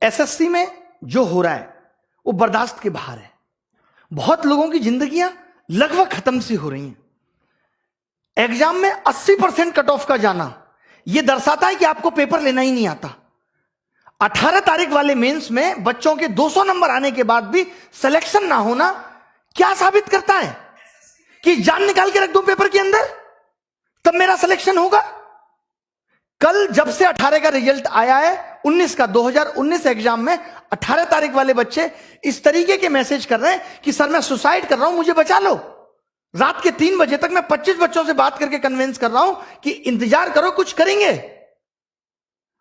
SSC में जो हो रहा है वो बर्दाश्त के बाहर है। बहुत लोगों की जिंदगियां लगभग खत्म सी हो रही हैं। एग्जाम में 80% कट ऑफ का जाना यह दर्शाता है कि आपको पेपर लेना ही नहीं आता। 18 तारीख वाले मेंस में बच्चों के 200 नंबर आने के बाद भी सिलेक्शन ना होना क्या साबित करता है? कि जान निकाल के रख दूं पेपर के अंदर तब मेरा सिलेक्शन होगा। कल जब से 18 का रिजल्ट आया है 19 का 2019 एग्जाम में 18 तारीख वाले बच्चे इस तरीके के मैसेज कर रहे हैं कि सर मैं सुसाइड कर रहा हूं, मुझे बचा लो। रात के 3 बजे तक मैं 25 बच्चों से बात करके कन्विंस कर रहा हूं कि इंतजार करो, कुछ करेंगे।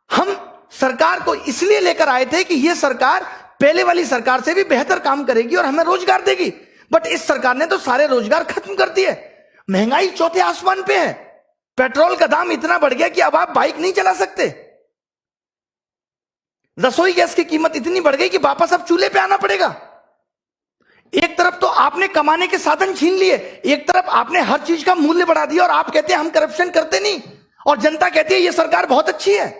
हम सरकार को इसलिए लेकर आए थे कि यह सरकार पहले वाली सरकार से भी बेहतर काम करेगी और हमें रोजगार देगी, बट इस सरकार ने तो सारे रोजगार खत्म कर दिए। महंगाई चौथे आसमान पे है। पेट्रोल का दाम इतना बढ़ गया कि अब आप बाइक नहीं चला सकते। रसोई गैस की कीमत इतनी बढ़ गई कि वापस अब चूल्हे पे आना पड़ेगा। एक तरफ तो आपने कमाने के साधन छीन लिए, एक तरफ आपने हर चीज का मूल्य बढ़ा दिया और आप कहते हैं हम करप्शन करते नहीं, और जनता कहती है यह सरकार बहुत अच्छी है।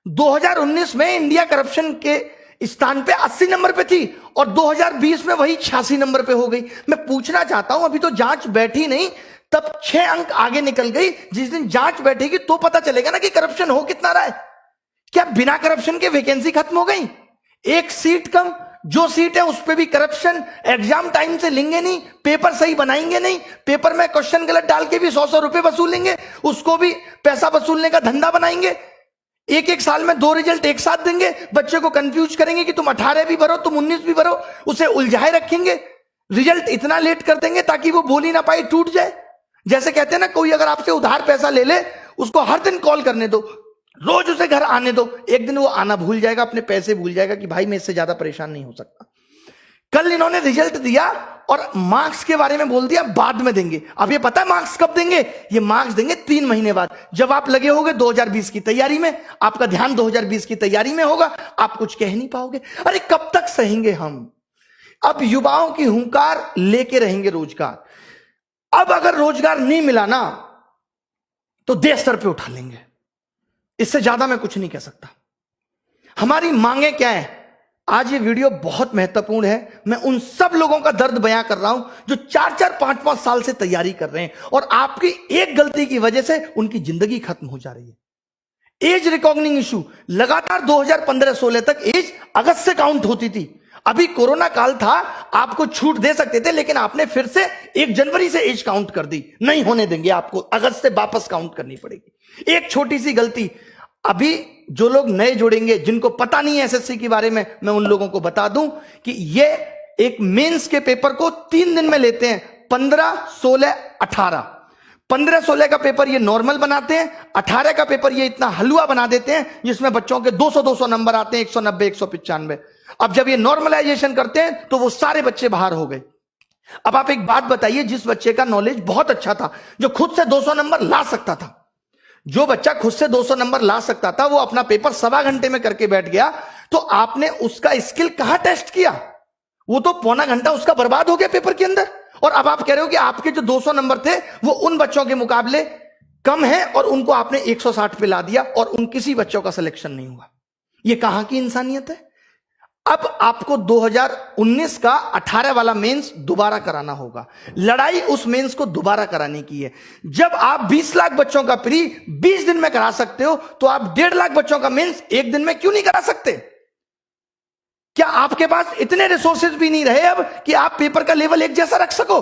2019 में इंडिया करप्शन के स्थान पे 80 नंबर पे थी और 2020 में वही 86 नंबर पे हो गई। मैं पूछना चाहता हूं, अभी तो जांच बैठी नहीं, तब 6 अंक आगे निकल गई। जिस दिन जांच बैठेगी तो पता चलेगा ना कि करप्शन हो कितना रहा है। क्या बिना करप्शन के वैकेंसी खत्म हो गई? एक सीट कम, जो सीट है उस पर भी करप्शन। एग्जाम टाइम से लेंगे नहीं, पेपर सही बनाएंगे नहीं, पेपर में क्वेश्चन गलत डाल के भी 100 रुपए वसूलेंगे, उसको भी पैसा वसूलने का धंधा बनाएंगे। एक साल में 2 रिजल्ट एक साथ देंगे, बच्चे को कंफ्यूज करेंगे कि तुम 18 भी भरो, तुम 19 भी भरो, उसे उलझाए रखेंगे। रिजल्ट इतना लेट कर देंगे ताकि वो बोल ही ना पाए, टूट जाए। जैसे कहते हैं ना, कोई अगर आपसे उधार पैसा ले ले, उसको हर दिन कॉल करने दो, रोज उसे घर आने दो, एक दिन वो आना भूल जाएगा, अपने पैसे भूल जाएगा कि भाई मैं इससे ज्यादा परेशान नहीं हो सकता। कल इन्होंने रिजल्ट दिया और मार्क्स के बारे में बोल दिया बाद में देंगे। अब ये पता है मार्क्स कब देंगे? ये मार्क्स देंगे 3 महीने बाद, जब आप लगे होगे 2020 की तैयारी में, आपका ध्यान 2020 की तैयारी में होगा, आप कुछ कह नहीं पाओगे। अरे कब तक सहेंगे हम? अब युवाओं की हुंकार लेके रहेंगे रोजगार। अब अगर रोजगार नहीं मिला ना तो देश स्तर पे उठा लेंगे। इससे ज्यादा मैं कुछ नहीं कह सकता। हमारी मांगे क्या है? आज ये वीडियो बहुत महत्वपूर्ण है। मैं उन सब लोगों का दर्द बयां कर रहा हूं जो 4-4, 5-5 साल से तैयारी कर रहे हैं और आपकी एक गलती की वजह से उनकी जिंदगी खत्म हो जा रही है। एज रिकॉग्निंग इशू लगातार 2015-16 तक एज अगस्त से काउंट होती थी। अभी कोरोना काल था, आपको छूट दे सकते थे, लेकिन आपने फिर से 1 जनवरी से एज काउंट कर दी। नहीं होने देंगे, आपको अगस्त से वापस काउंट करनी पड़ेगी। एक छोटी सी गलती, अभी जो लोग नए जुड़ेंगे, जिनको पता नहीं है एसएससी के बारे में, मैं उन लोगों को बता दूं कि ये एक मेंस के पेपर को 3 दिन में लेते हैं, 15, 16, 18। 15-16 का पेपर ये नॉर्मल बनाते हैं, 18 का पेपर ये इतना हलवा बना देते हैं जिसमें बच्चों के 200-200 नंबर आते हैं, 190, 195। अब जब ये नॉर्मलाइजेशन करते हैं तो वो सारे बच्चे बाहर हो गए। अब आप एक बात बताइए, जिस बच्चे का नॉलेज बहुत अच्छा था, जो खुद से 200 नंबर ला सकता था, जो बच्चा खुद से 200 नंबर ला सकता था, वो अपना पेपर 1.25 घंटे में करके बैठ गया, तो आपने उसका स्किल कहां टेस्ट किया? वो तो पौना घंटा उसका बर्बाद हो गया पेपर के अंदर। और अब आप कह रहे हो कि आपके जो 200 नंबर थे वो उन बच्चों के मुकाबले कम है और उनको आपने 160 पे ला दिया और उन किसी बच्चों का सिलेक्शन नहीं हुआ। ये कहां की इंसानियत है? अब आपको 2019 का 18 वाला मेंस दोबारा कराना होगा। लड़ाई उस मेंस को दोबारा कराने की है। जब आप 20 लाख बच्चों का प्री 20 दिन में करा सकते हो, तो आप 1.5 लाख बच्चों का मेंस 1 दिन में क्यों नहीं करा सकते? क्या आपके पास इतने रिसोर्सेज भी नहीं रहे अब कि आप पेपर का लेवल एक जैसा रख सको?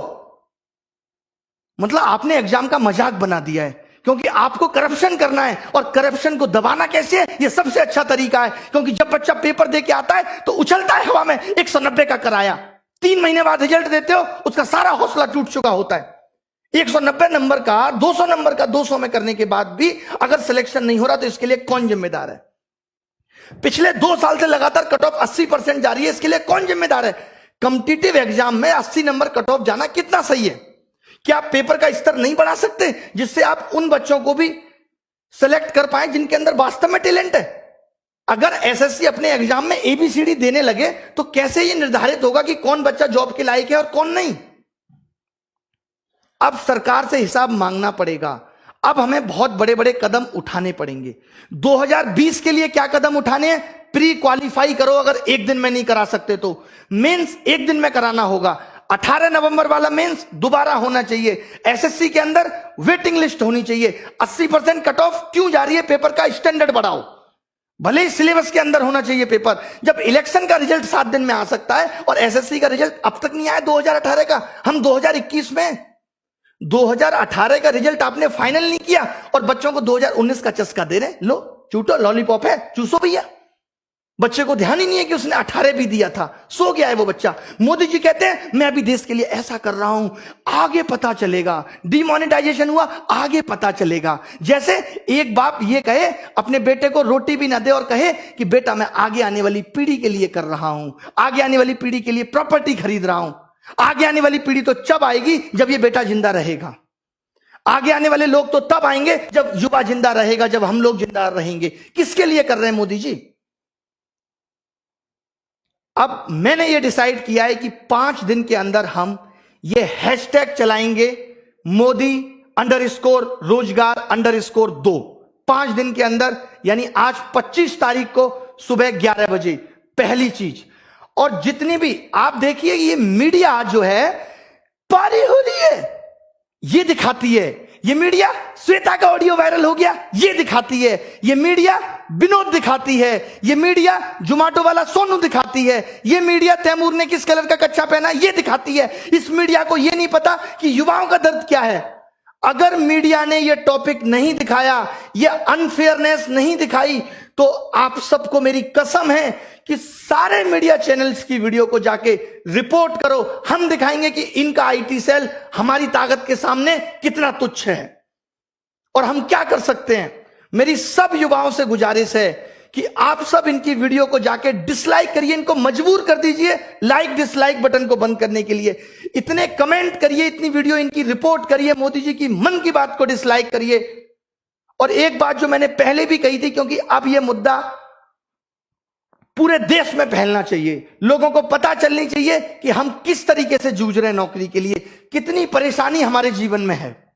मतलब आपने एग्जाम का मजाक बना दिया है, क्योंकि आपको करप्शन करना है। और करप्शन को दबाना कैसे है? यह सबसे अच्छा तरीका है, क्योंकि जब बच्चा पेपर दे के आता है तो उछलता है हवा में, 190 का कराया, 3 महीने बाद रिजल्ट देते हो, उसका सारा हौसला टूट चुका होता है। 190 नंबर का 200 नंबर का 200 में करने के बाद भी अगर सिलेक्शन नहीं हो रहा तो इसके लिए कौन जिम्मेदार है? पिछले 2 साल से लगातार कट ऑफ 80% जा रही है, इसके लिए कौन जिम्मेदार है? कॉम्पिटिटिव एग्जाम में 80 नंबर कट ऑफ जाना कितना सही है? क्या आप पेपर का स्तर नहीं बढ़ा सकते जिससे आप उन बच्चों को भी सेलेक्ट कर पाए जिनके अंदर वास्तव में टैलेंट है? अगर एसएससी अपने एग्जाम में एबीसीडी देने लगे तो कैसे ये निर्धारित होगा कि कौन बच्चा जॉब के लायक है और कौन नहीं? अब सरकार से हिसाब मांगना पड़ेगा। अब हमें बहुत बड़े बड़े कदम उठाने पड़ेंगे। 2020 के लिए क्या कदम उठाने हैं? प्री क्वालिफाई करो अगर एक दिन में नहीं करा सकते तो। मेंस एक दिन में कराना होगा। 18 नवंबर वाला मेंस दोबारा होना चाहिए। एसएससी के अंदर वेटिंग लिस्ट होनी चाहिए। 80% कट ऑफ क्यों जा रही है? पेपर का स्टैंडर्ड बढ़ाओ, भले ही सिलेबस के अंदर होना चाहिए पेपर। जब इलेक्शन का रिजल्ट 7 दिन में आ सकता है और एसएससी का रिजल्ट अब तक नहीं आया 2018 का, हम 2021 में 2018 का रिजल्ट आपने फाइनल नहीं किया और बच्चों को 2019 का चस्का दे रहे। लो चूटो, लॉलीपॉप है, चूसो भैया। बच्चे को ध्यान ही नहीं है कि उसने 18 भी दिया था, सो गया है वो बच्चा। मोदी जी कहते हैं मैं अभी देश के लिए ऐसा कर रहा हूं, आगे पता चलेगा। डिमोनेटाइजेशन हुआ, आगे पता चलेगा। जैसे एक बाप ये कहे अपने बेटे को रोटी भी ना दे और कहे कि बेटा मैं आगे आने वाली पीढ़ी के लिए कर रहा हूं, आगे आने वाली पीढ़ी के लिए प्रॉपर्टी खरीद रहा हूं। आगे आने वाली पीढ़ी तो जब आएगी जब ये बेटा जिंदा रहेगा। आगे आने वाले लोग तो तब आएंगे जब युवा जिंदा रहेगा, जब हम लोग जिंदा रहेंगे। किसके लिए कर रहे हैं मोदी जी? अब मैंने ये डिसाइड किया है कि 5 दिन के अंदर हम ये हैशटैग चलाएंगे, मोदी _रोजगार_2। 5 दिन के अंदर, यानी आज 25 तारीख को सुबह 11 बजे पहली चीज। और जितनी भी आप देखिए ये मीडिया जो है पारी हो रही है, ये दिखाती है। ये मीडिया श्वेता का ऑडियो वायरल हो गया, ये दिखाती है। ये मीडिया विनोद दिखाती है। ये मीडिया जोमेटो वाला सोनू दिखाती है। ये मीडिया तैमूर ने किस कलर का कच्चा पहना, ये दिखाती है। इस मीडिया को ये नहीं पता कि युवाओं का दर्द क्या है। अगर मीडिया ने ये टॉपिक नहीं दिखाया, ये अनफेयरनेस नहीं दिखाई, तो आप सबको मेरी कसम है कि सारे मीडिया चैनल्स की वीडियो को जाके रिपोर्ट करो। हम दिखाएंगे कि इनका आईटी सेल हमारी ताकत के सामने कितना तुच्छ है और हम क्या कर सकते हैं। मेरी सब युवाओं से गुजारिश है कि आप सब इनकी वीडियो को जाके डिसलाइक करिए, इनको मजबूर कर दीजिए लाइक डिसलाइक बटन को बंद करने के लिए। इतने कमेंट करिए, इतनी वीडियो इनकी रिपोर्ट करिए, मोदी जी की मन की बात को डिसलाइक करिए। और एक बात जो मैंने पहले भी कही थी, क्योंकि अब यह मुद्दा पूरे देश में फैलना चाहिए, लोगों को पता चलनी चाहिए कि हम किस तरीके से जूझ रहे हैं नौकरी के लिए, कितनी परेशानी हमारे जीवन में है।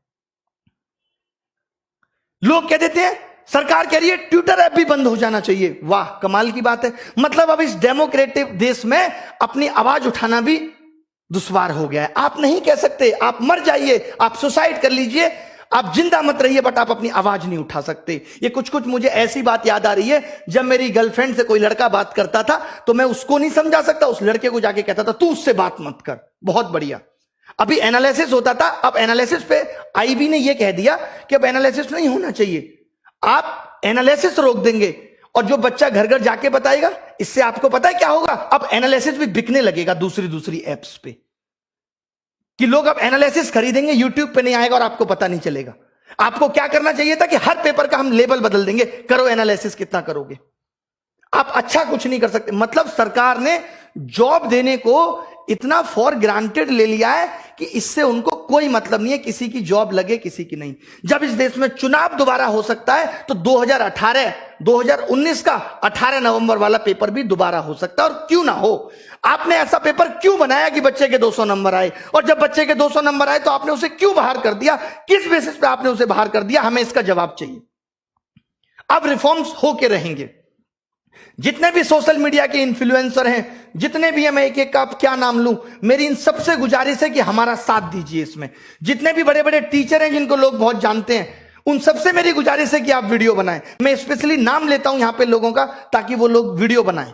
लोग कह देते हैं, सरकार कह रही है ट्विटर ऐप भी बंद हो जाना चाहिए। वाह, कमाल की बात है। मतलब अब इस डेमोक्रेटिक देश में अपनी आवाज उठाना भी दुश्वार हो गया है। आप नहीं कह सकते, आप मर जाइए, आप सुसाइड कर लीजिए, आप जिंदा मत रहिए, बट आप अपनी आवाज नहीं उठा सकते। ये कुछ मुझे ऐसी बात याद आ रही है, जब मेरी गर्लफ्रेंड से कोई लड़का बात करता था तो मैं उसको नहीं समझा सकता, उस लड़के को जाके कहता था तू उससे बात मत कर। बहुत बढ़िया। अभी एनालिसिस होता था, अब एनालिसिस पे आईबी ने यह कह दिया कि अब एनालिसिस नहीं होना चाहिए। आप एनालिसिस रोक देंगे और जो बच्चा घर घर जाके बताएगा, इससे आपको पता है क्या होगा? अब एनालिसिस भी बिकने लगेगा दूसरी एप्स पे, कि लोग अब एनालिसिस खरीदेंगे, यूट्यूब पे नहीं आएगा और आपको पता नहीं चलेगा। आपको क्या करना चाहिए था कि हर पेपर का हम लेबल बदल देंगे, करो एनालिसिस, कितना करोगे। आप अच्छा कुछ नहीं कर सकते। मतलब सरकार ने जॉब देने को इतना फॉर ग्रांटेड ले लिया है कि इससे उनको कोई मतलब नहीं है किसी की जॉब लगे किसी की नहीं। जब इस देश में चुनाव दोबारा हो सकता है तो 2019 का 18 नवंबर वाला पेपर भी दोबारा हो सकता है। और क्यों ना हो, आपने ऐसा पेपर क्यों बनाया कि बच्चे के 200 नंबर आए? और जब बच्चे के 200 नंबर आए तो आपने उसे क्यों बाहर कर दिया? किस बेसिस पे आपने उसे बाहर कर दिया? हमें इसका जवाब चाहिए। अब रिफॉर्म्स होके रहेंगे। जितने भी सोशल मीडिया के इन्फ्लुएंसर हैं, जितने भी हैं, मैं एक एक का क्या नाम लूं, मेरी इन सबसे गुजारिश है कि हमारा साथ दीजिए इसमें। जितने भी बड़े बड़े टीचर हैं जिनको लोग बहुत जानते हैं, उन सबसे मेरी गुजारिश है कि आप वीडियो बनाएं। मैं स्पेशली नाम लेता हूं यहां पे लोगों का, ताकि वो लोग वीडियो बनाएं।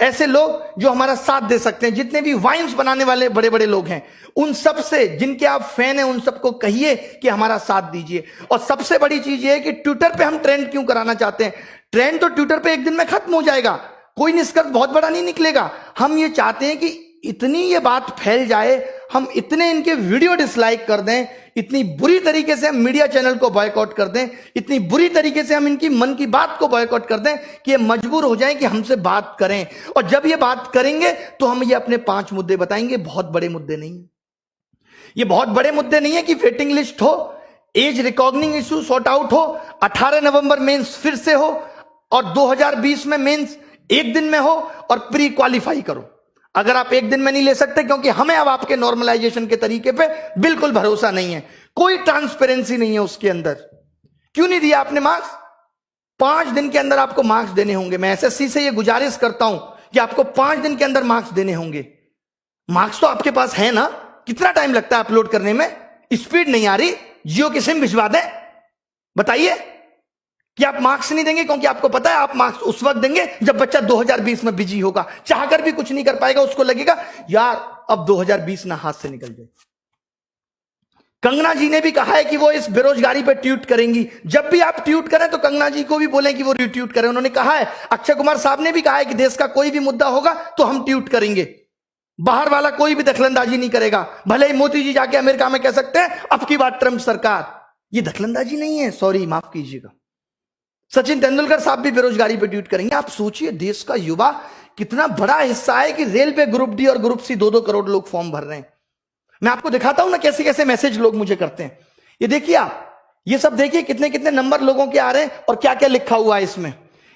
ऐसे लोग जो हमारा साथ दे सकते हैं, जितने भी वाइन्स बनाने वाले बड़े बड़े लोग हैं, उन सब से जिनके आप फैन हैं, उन सबको कहिए कि हमारा साथ दीजिए। और सबसे बड़ी चीज ये है कि ट्विटर पे हम ट्रेंड क्यों कराना चाहते हैं? ट्रेंड तो ट्विटर पे एक दिन में खत्म हो जाएगा, कोई निष्कर्ष बहुत बड़ा नहीं निकलेगा। हम ये चाहते हैं कि इतनी ये बात फैल जाए, हम इतने इनके वीडियो डिसलाइक कर दें, इतनी बुरी तरीके से हम मीडिया चैनल को बॉयकॉट कर दें, इतनी बुरी तरीके से हम इनकी मन की बात को बॉयकॉट कर दें कि ये मजबूर हो जाएं कि हमसे बात करें। और जब ये बात करेंगे तो हम ये अपने 5 मुद्दे बताएंगे। बहुत बड़े मुद्दे नहीं है ये, बहुत बड़े मुद्दे नहीं है कि वेटिंग लिस्ट हो, as recognising issue sort out हो, 18 नवंबर मेंस फिर से हो, और 2020 में मेंस एक दिन में हो, और प्री क्वालिफाई करो। अगर आप एक दिन में नहीं ले सकते, क्योंकि हमें अब आपके नॉर्मलाइजेशन के तरीके पे बिल्कुल भरोसा नहीं है, कोई ट्रांसपेरेंसी नहीं है उसके अंदर। क्यों नहीं दिया आपने मार्क्स? 5 दिन के अंदर आपको मार्क्स देने होंगे। मैं एसएससी से ये गुजारिश करता हूं कि आपको 5 दिन के अंदर मार्क्स देने होंगे। मार्क्स तो आपके पास है ना, कितना टाइम लगता है अपलोड करने में? स्पीड नहीं आ रही, जियो की सिम भिजवा दें? बताइए कि आप मार्क्स नहीं देंगे, क्योंकि आपको पता है आप मार्क्स उस वक्त देंगे जब बच्चा 2020 में बिजी होगा, चाहकर भी कुछ नहीं कर पाएगा, उसको लगेगा यार अब 2020 ना हाथ से निकल जाए। कंगना जी ने भी कहा है कि वो इस बेरोजगारी पर ट्वीट करेंगी। जब भी आप ट्वीट करें तो कंगना जी को भी बोलें कि वो रिट्वीट करें। उन्होंने कहा है, अक्षय कुमार साहब ने भी कहा है कि देश का कोई भी मुद्दा होगा तो हम ट्वीट करेंगे, बाहर वाला कोई भी दखलंदाजी नहीं करेगा। भले ही मोदी जी जाके अमेरिका में कह सकते हैं अब की बात ट्रंप सरकार, ये दखलंदाजी नहीं है, सॉरी माफ कीजिएगा। सचिन तेंदुलकर साहब भी बेरोजगारी पर ट्वीट करेंगे। आप सोचिए देश का युवा कितना बड़ा हिस्सा है कि रेलवे ग्रुप डी और ग्रुप सी 2-2 करोड़ लोग फॉर्म भर रहे हैं। मैं आपको दिखाता हूं ना कैसे कैसे मैसेज लोग मुझे करते हैं। ये देखिए आप, ये सब देखिए कितने कितने नंबर लोगों के आ रहे हैं और क्या क्या लिखा हुआ है इसमें।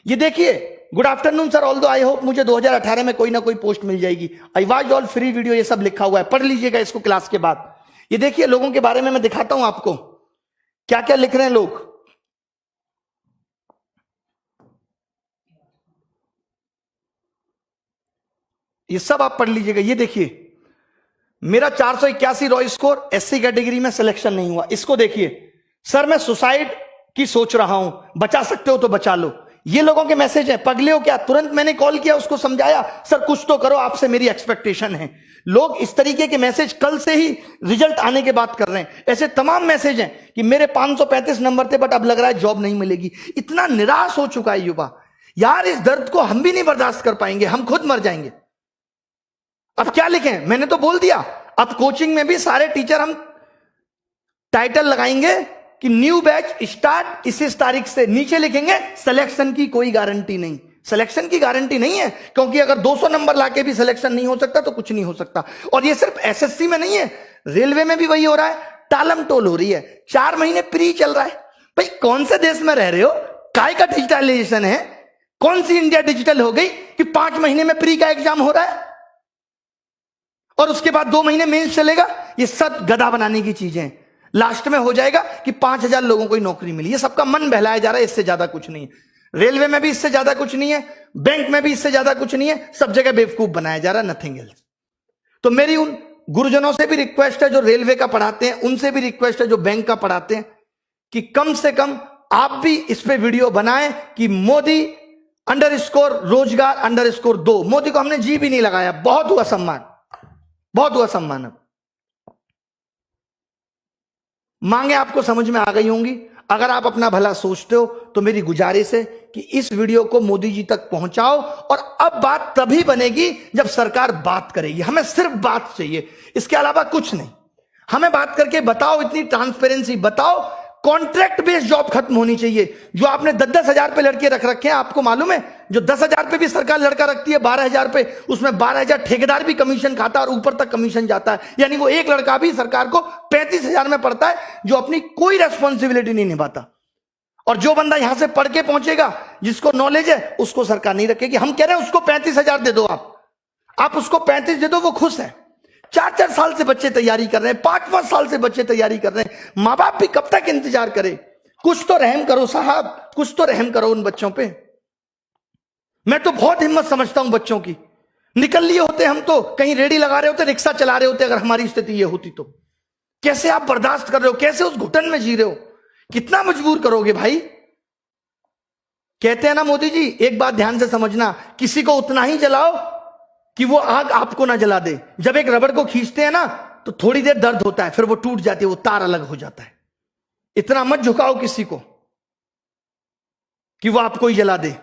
ये देखिए, good afternoon sir, although I hope मुझे 2018 में कोई ना कोई पोस्ट मिल जाएगी, I watch all free video, ये सब लिखा हुआ है, पढ़ लीजिएगा इसको क्लास के बाद। ये देखिए लोगों के बारे में मैं दिखाता हूं आपको क्या क्या लिख रहे हैं लोग। ये सब आप पढ़ लीजिएगा। ये देखिए, मेरा 481 रॉ स्कोर, एससी कैटेगरी में सिलेक्शन नहीं हुआ। इसको देखिए, सर मैं सुसाइड की सोच रहा हूं, बचा सकते हो तो बचा लो। ये लोगों के मैसेज है। पगले हो क्या? तुरंत मैंने कॉल किया, उसको समझाया, सर कुछ तो करो, आपसे मेरी एक्सपेक्टेशन है। लोग इस तरीके के मैसेज कल से ही रिजल्ट आने के बाद कर रहे हैं। ऐसे तमाम मैसेज हैं कि मेरे 535 नंबर थे बट अब लग रहा है जॉब नहीं मिलेगी। इतना निराश हो चुका है युवा। यार इस दर्द को हम भी नहीं बर्दाश्त कर पाएंगे, हम खुद मर जाएंगे। अब क्या लिखें? मैंने तो बोल दिया, अब कोचिंग में भी सारे टीचर हम टाइटल लगाएंगे कि न्यू बैच स्टार्ट इस तारीख से। नीचे लिखेंगे सिलेक्शन की कोई गारंटी नहीं। सिलेक्शन की गारंटी नहीं है, क्योंकि अगर 200 नंबर लाके भी सिलेक्शन नहीं हो सकता तो कुछ नहीं हो सकता। और ये सिर्फ एसएससी में नहीं है, रेलवे में भी वही हो रहा है, टालम टोल हो रही है। 4 महीने प्री चल रहा है। भाई कौन से देश में रह रहे हो? काय का डिजिटलाइजेशन है? कौन सी इंडिया डिजिटल हो गई कि 5 महीने में प्री का एग्जाम हो रहा है और उसके बाद 2 महीने मेंस चलेगा? ये सब गधा बनाने की चीजें। लास्ट में हो जाएगा कि 5000 लोगों को नौकरी मिली। ये सबका मन बहलाया जा रहा है, इससे ज्यादा कुछ नहीं है। रेलवे में भी इससे ज्यादा कुछ नहीं है, बैंक में भी इससे ज्यादा कुछ नहीं है, सब जगह बेवकूफ बनाया जा रहा है, नथिंग एल्स। तो मेरी उन गुरुजनों से भी रिक्वेस्ट है जो रेलवे का पढ़ाते हैं, उनसे भी रिक्वेस्ट है जो बैंक का पढ़ाते हैं, कि कम से कम आप भी इस पे वीडियो बनाएं कि मोदी _ रोजगार _ 2। मोदी को हमने जी भी नहीं लगाया, बहुत हुआ सम्मान, बहुत हुआ सम्मान। अब मांगे आपको समझ में आ गई होंगी। अगर आप अपना भला सोचते हो तो मेरी गुजारिश है कि इस वीडियो को मोदी जी तक पहुंचाओ। और अब बात तभी बनेगी जब सरकार बात करेगी। हमें सिर्फ बात चाहिए, इसके अलावा कुछ नहीं। हमें बात करके बताओ, इतनी ट्रांसपेरेंसी बताओ। कॉन्ट्रैक्ट बेस्ड जॉब खत्म होनी चाहिए। जो आपने 10-10 हजार पे लड़के रख रखे हैं, आपको मालूम है जो 10 हजार पे भी सरकार लड़का रखती है, 12 हजार पे, उसमें 12 हजार ठेकेदार भी कमीशन खाता है और ऊपर तक कमीशन जाता है। यानी वो एक लड़का भी सरकार को 35 हजार में पड़ता है, जो अपनी कोई रेस्पॉन्सिबिलिटी नहीं निभाता। और जो बंदा यहां से पढ़ के पहुंचेगा, जिसको नॉलेज है, उसको सरकार नहीं रखेगी। हम कह रहे हैं उसको 35 हजार दे दो। आप उसको 35 दे दो, वो खुश है। 4-4 साल से बच्चे तैयारी कर रहे हैं, 5-5 साल से बच्चे तैयारी कर रहे हैं। माँ बाप भी कब तक इंतजार करे? कुछ तो रहम करो साहब, कुछ तो रहम करो उन बच्चों पे। मैं तो बहुत हिम्मत समझता हूं बच्चों की। निकल लिए होते हम तो, कहीं रेडी लगा रहे होते, रिक्शा चला रहे होते, अगर हमारी स्थिति ये होती तो। कैसे आप बर्दाश्त कर रहे हो? कैसे उस घुटन में जी रहे हो? कितना मजबूर करोगे भाई? कहते हैं ना मोदी जी, एक बात ध्यान से समझना, किसी को उतना ही जलाओ कि वो आग आपको ना जला दे। जब एक रबड़ को खींचते हैं ना तो थोड़ी देर दर्द होता है, फिर वो टूट जाती है, वो तार अलग हो जाता है। इतना मत झुकाओ किसी को कि वो आपको ही जला दे।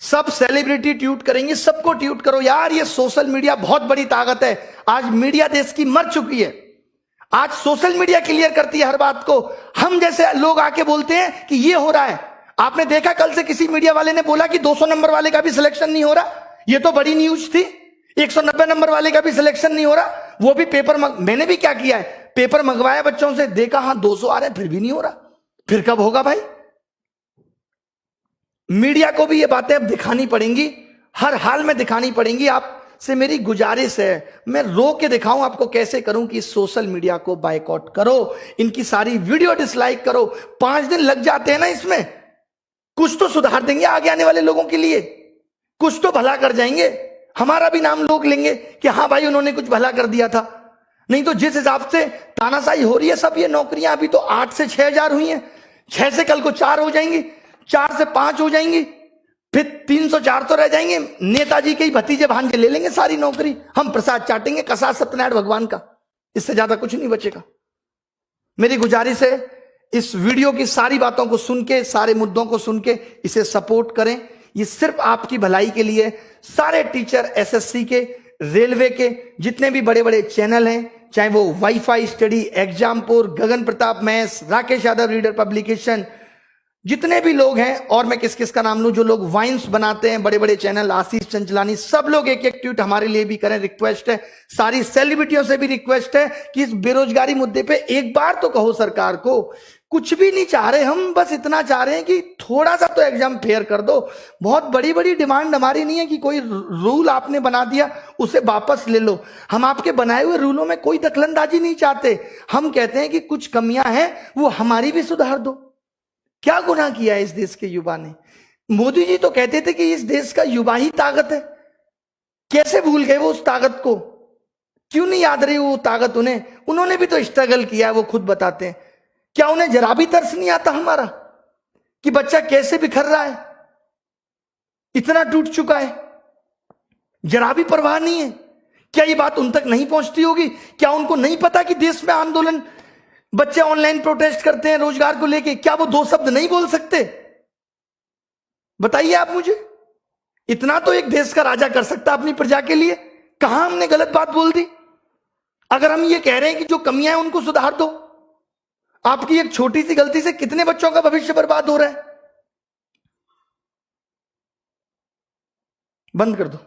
सब सेलिब्रिटी ट्वीट करेंगे, सबको ट्वीट करो यार। ये सोशल मीडिया बहुत बड़ी ताकत है। आज मीडिया देश की मर चुकी है। आज सोशल मीडिया क्लियर करती है हर बात को। हम जैसे लोग आके बोलते हैं कि ये हो रहा है। आपने देखा कल से किसी मीडिया वाले ने बोला कि 200 नंबर वाले का भी सिलेक्शन नहीं हो रहा। ये तो बड़ी न्यूज थी। 190 नंबर वाले का भी सिलेक्शन नहीं हो रहा, वो भी पेपर मैंने भी क्या किया है, पेपर मंगवाया बच्चों से, देखा हाँ 200 आ रहे, फिर भी नहीं हो रहा। फिर कब होगा भाई? मीडिया को भी ये बातें अब दिखानी पड़ेंगी, हर हाल में दिखानी पड़ेंगी। आपसे मेरी गुजारिश है, मैं रो के दिखाऊं आपको कैसे करूं कि सोशल मीडिया को बायकॉट करो, इनकी सारी वीडियो डिसलाइक करो। 5 दिन लग जाते हैं ना इसमें, कुछ तो सुधार देंगे आगे आने वाले लोगों के लिए, कुछ तो भला कर जाएंगे, हमारा भी नाम लोग लेंगे कि हाँ भाई उन्होंने कुछ भला कर दिया था। नहीं तो जिस हिसाब से तानाशाही हो रही है सब, ये नौकरियां अभी तो 8 से 6,000 हुई हैं, 6 से कल को 4 हो जाएंगी, 4 से 5 हो जाएंगी, फिर 300-400 रह जाएंगे। नेताजी के ही भतीजे भांजे ले लेंगे सारी नौकरी, हम प्रसाद चाटेंगे कसा सत्यनारायण भगवान का, इससे ज्यादा कुछ नहीं बचेगा। मेरी गुजारिश है इस वीडियो की सारी बातों को सुन के, सारे मुद्दों को सुन के इसे सपोर्ट करें, ये सिर्फ आपकी भलाई के लिए। सारे टीचर एसएससी के, रेलवे के, जितने भी बड़े बड़े चैनल हैं, चाहे वो WiFi Study, Exampur, Gagan Pratap maths, Rakesh Yadav Reader Publication, जितने भी लोग हैं, और मैं किस किस का नाम लूं, जो लोग वाइन्स बनाते हैं, बड़े बड़े चैनल, आशीष चंचलानी, सब लोग एक एक ट्वीट हमारे लिए भी करें, रिक्वेस्ट है। सारी सेलिब्रिटियों से भी रिक्वेस्ट है कि इस बेरोजगारी मुद्दे पे एक बार तो कहो सरकार को। कुछ भी नहीं चाह रहे हम, बस इतना चाह रहे हैं कि थोड़ा सा तो एग्जाम फेयर कर दो। बहुत बड़ी बड़ी डिमांड हमारी नहीं है कि कोई रूल आपने बना दिया उसे वापस ले लो, हम आपके बनाए हुए रूलों में कोई दखलंदाजी नहीं चाहते। हम कहते हैं कि कुछ कमियां हैं वो हमारी भी सुधार दो। क्या गुनाह किया है इस देश के युवा ने? मोदी जी तो कहते थे कि इस देश का युवा ही ताकत है, कैसे भूल गए वो उस ताकत को? क्यों नहीं याद रही वो ताकत उन्हें? उन्होंने भी तो स्ट्रगल किया है, वो खुद बताते हैं। क्या उन्हें जरा भी तरस नहीं आता हमारा कि बच्चा कैसे बिखर रहा है, इतना टूट चुका है? जरा भी परवाह नहीं है? क्या ये बात उन तक नहीं पहुंचती होगी? क्या उनको नहीं पता कि देश में आंदोलन, बच्चे ऑनलाइन प्रोटेस्ट करते हैं रोजगार को लेके, क्या वो 2 शब्द नहीं बोल सकते? बताइए आप मुझे। इतना तो एक देश का राजा कर सकता अपनी प्रजा के लिए। कहां हमने गलत बात बोल दी? अगर हम ये कह रहे हैं कि जो कमियां हैं उनको सुधार दो, आपकी एक छोटी सी गलती से कितने बच्चों का भविष्य बर्बाद हो रहा है? बंद कर दो।